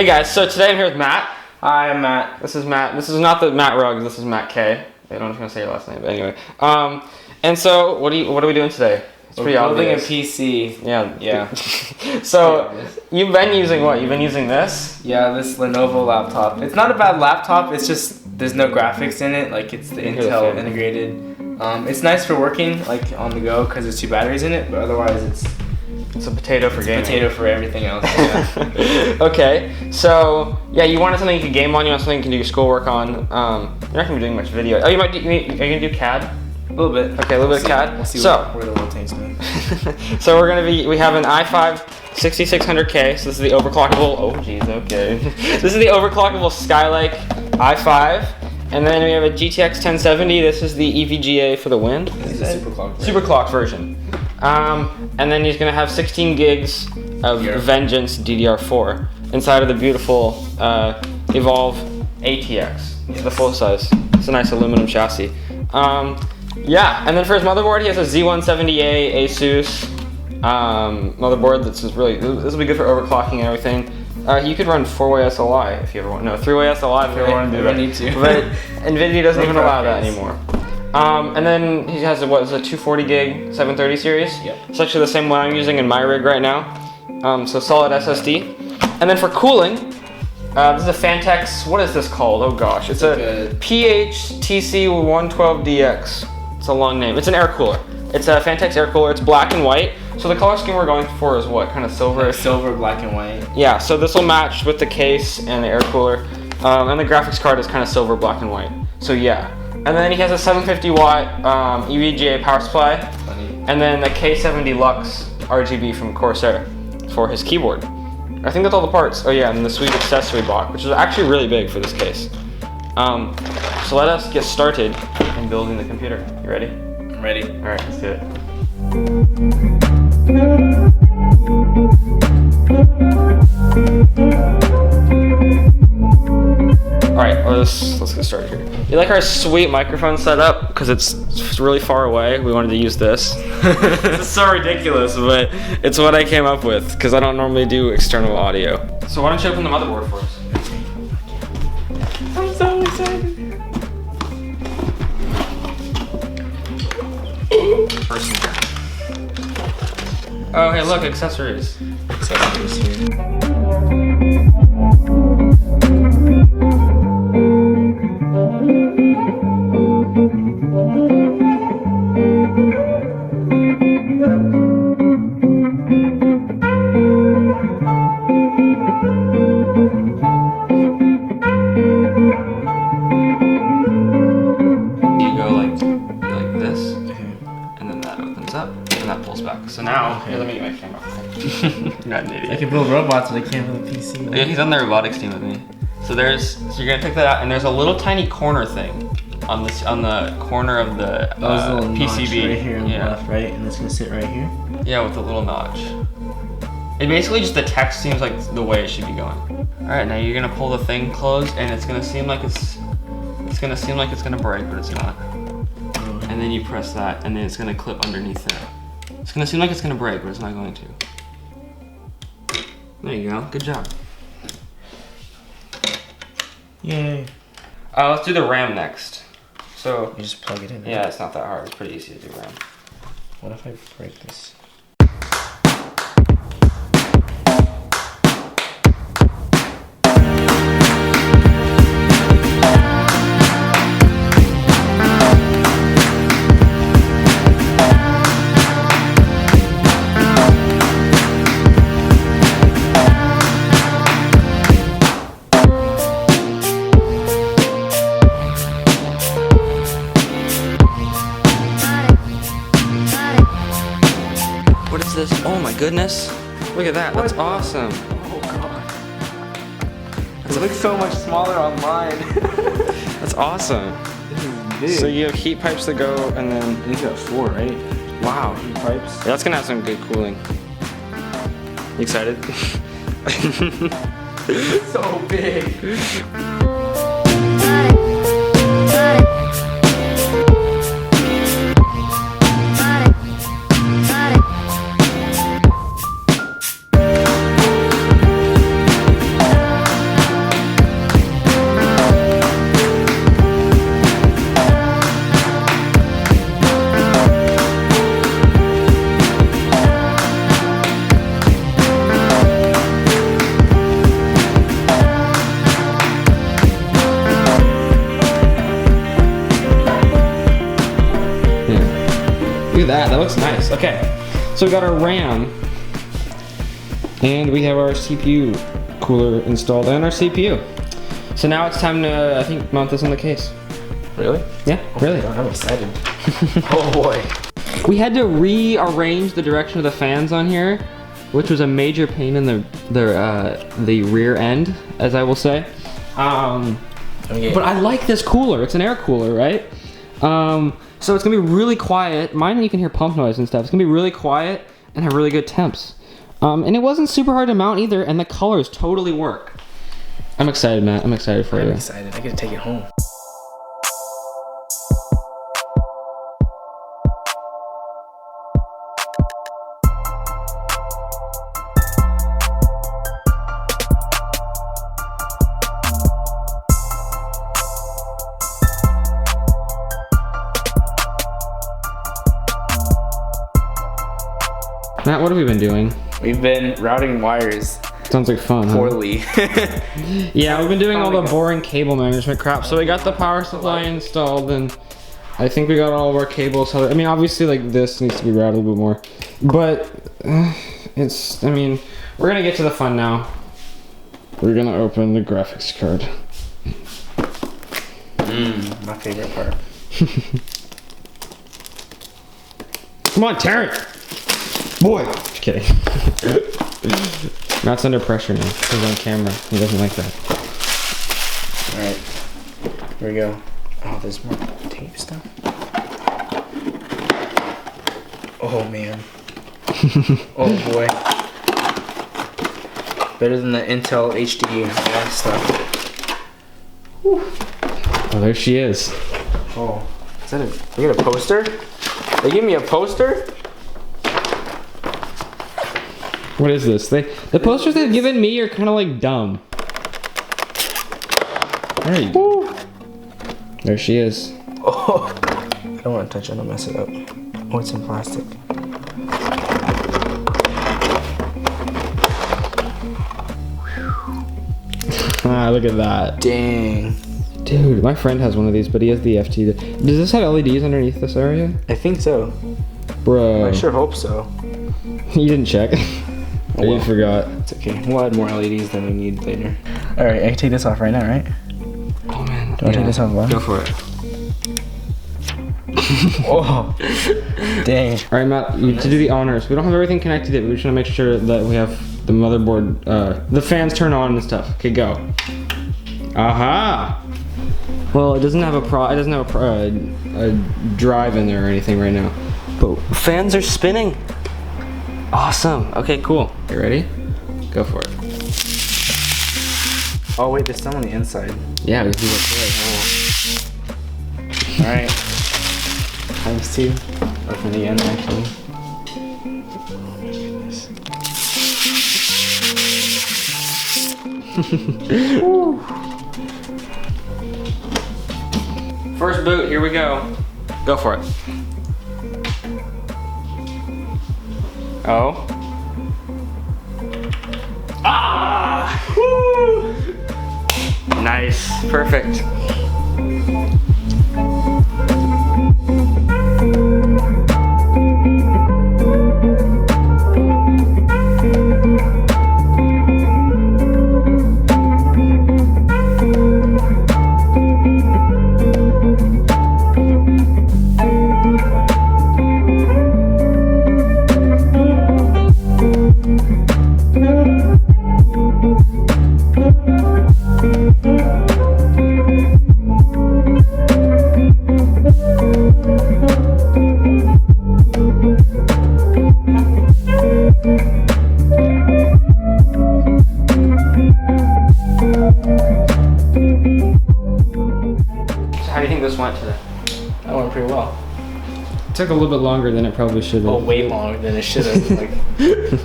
Hey guys, so today I'm here with Matt. Hi, I'm Matt. This is Matt. This is not the Matt Ruggs. This is Matt K. I don't know if I'm gonna say your last name, but anyway. And so what are we doing today? It's pretty building obvious. a PC. Yeah. So you've been using what? You've been using this? Yeah, this Lenovo laptop. It's not a bad laptop. It's just there's no graphics in it. Like it's the Intel integrated. It's nice for working like on the go because there's 2 batteries in it. But otherwise, It's a potato for gaming. potato for everything else. Yeah. Okay, so yeah, you wanted something you could game on. You want something you can do your schoolwork on. You're not gonna be doing much video. Oh, are you gonna do CAD? A little bit. Okay, a little bit of CAD. We'll see So where the world takes me. So we have an i5 6600K. So this is the overclockable. Oh geez, okay. This is the overclockable Skylake i5, and then we have a GTX 1070. This is the EVGA for the win. This is a superclock. Superclock version. And then he's gonna have 16 gigs of Vengeance DDR4 inside of the beautiful Evolve ATX. It's the full size. It's a nice aluminum chassis. Yeah, and then for his motherboard, he has a Z170A Asus motherboard. This will be good for overclocking and everything. You could run 4-way SLI if you ever want. No, 3-way SLI if you ever want to do that. Need to. But NVIDIA doesn't even allow that anymore. And then he has a 240 gig 730 series. Yep. It's actually the same one I'm using in my rig right now. So solid SSD. And then for cooling, this is a Fantex. What is this called? Oh gosh, it's a PHTC112DX. It's a long name. It's an air cooler. It's a Fantex air cooler. It's black and white. So the color scheme we're going for is what? Kind of silver? Like silver, black, and white. Yeah, so this will match with the case and the air cooler. And the graphics card is kind of silver, black, and white. So yeah. And then he has a 750 watt EVGA power supply. And then a K70 Lux RGB from Corsair for his keyboard. I think that's all the parts. Oh yeah, and the sweet accessory box, which is actually really big for this case. So let us get started in building the computer. You ready? I'm ready. All right, let's do it. All right, let's get started here. You like our sweet microphone setup? Because it's really far away. We wanted to use this. It's so ridiculous, but it's what I came up with because I don't normally do external audio. So why don't you open the motherboard for us? I'm so excited. Oh, hey, look, accessories. Accessories here. So now, here, let me get my camera. You're not an idiot. I can build robots, but I can't build a PC. Yeah, he's on the robotics team with me. So you're gonna pick that out, and there's a little tiny corner thing on the corner of the PCB right here on the left, right, and it's gonna sit right here. Yeah, with a little notch. It basically just the text seems like the way it should be going. All right, now you're gonna pull the thing closed, and it's gonna seem like it's gonna break, but it's not. And then you press that, and then it's gonna clip underneath there. It's gonna seem like it's gonna break, but it's not going to. There you go, good job. Yay. Let's do the RAM next. So you just plug it in. Yeah, it's not that hard. It's pretty easy to do RAM. What if I break this? This. Oh my goodness. Look at that. That's awesome. Oh god. It looks so much smaller online. That's awesome. This is big. So you have heat pipes that go and then... You got 4, right? Wow. Heat pipes. Yeah, that's gonna have some good cooling. You excited? It's so big. that. That looks nice. Okay, so we got our RAM, and we have our CPU cooler installed, and our CPU. So now it's time to, I think, mount this on the case. Really? Yeah, really. God, I'm excited. Oh boy. We had to rearrange the direction of the fans on here, which was a major pain in the rear end, as I will say. But I like this cooler. It's an air cooler, right? So it's gonna be really quiet. Mine, you can hear pump noise and stuff. It's gonna be really quiet and have really good temps. And it wasn't super hard to mount either, and the colors totally work. I'm excited, Matt. I'm excited for you. I'm excited. I get to take it home. Matt, what have we been doing? We've been routing wires. Sounds like fun, poorly. Huh? Yeah, we've been doing all the boring cable management crap. So we got the power supply installed, and I think we got all of our cables. I mean, obviously, like, this needs to be routed a little bit more. But I mean, we're gonna get to the fun now. We're gonna open the graphics card. My favorite part. Come on, Terrence! Boy! Just kidding. Matt's under pressure now. He's on camera. He doesn't like that. Alright. Here we go. Oh, there's more tape stuff. Oh, man. Oh, boy. Better than the Intel HD stuff. Whew. Oh, there she is. Oh. Is that we got a poster? They give me a poster? What is this? The posters they've given me are kind of like dumb. Alright. There she is. Oh, I don't want to touch it. I'll mess it up. Oh, it's in plastic. Ah, look at that. Dang. Dude, my friend has one of these, but he has the FT. Does this have LEDs underneath this area? I think so. Bro. I sure hope so. You didn't check. Oh, You forgot. It's okay. We'll add more LEDs than we need later. Alright, I can take this off right now, right? Oh man. Do I take this off live? Go for it. Oh. Dang. Alright, Matt, you have to do the honors. We don't have everything connected yet, but we just want to make sure that we have the motherboard, the fans turn on and stuff. Okay, go. Aha! Well, it doesn't have a drive in there or anything right now. But fans are spinning. Awesome. Okay, cool. You ready? Go for it. Oh wait, there's some on the inside. Yeah, we can do that. Alright. Times 2. Or from the end, actually. Oh my goodness. First boot, here we go. Go for it. Oh. Ah! Woo! Nice. Perfect. How do you think this went today? That went pretty well. It took a little bit longer than it probably should have. Oh, way longer than it should have. Like,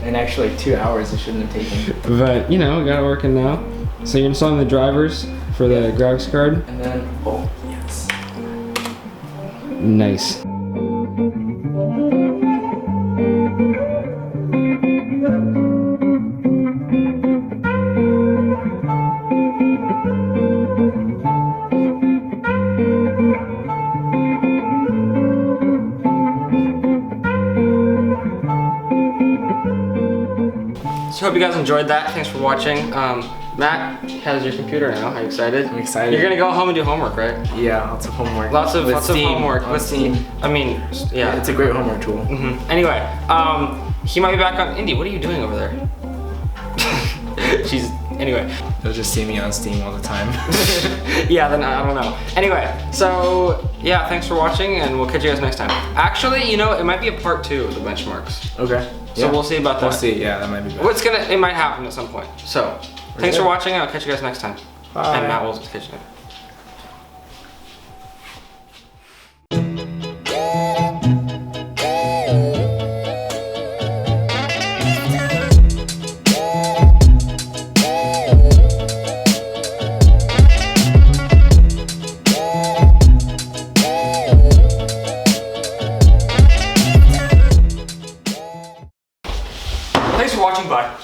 and actually, like 2 hours it shouldn't have taken. But, you know, we got it working now. So you're installing the drivers for the graphics card? And then, oh, yes. Nice. So hope you guys enjoyed that. Thanks for watching. Matt has your computer now. Are you excited? I'm excited. You're gonna go home and do homework, right? Yeah, lots of homework. Lots of homework with Steam. I mean, yeah. It's a great homework tool. Anyway, he might be back on. Indy, what are you doing over there? Anyway. They'll just see me on Steam all the time. Yeah, then I don't know. Anyway, so yeah, thanks for watching, and we'll catch you guys next time. Actually, you know, it might be a part 2 of the benchmarks. Okay. So we'll see about that. We'll see. Yeah, that might be better. It might happen at some point. So, thanks for watching. I'll catch you guys next time. Bye. And Matt will catch you. Thanks for watching. Bye.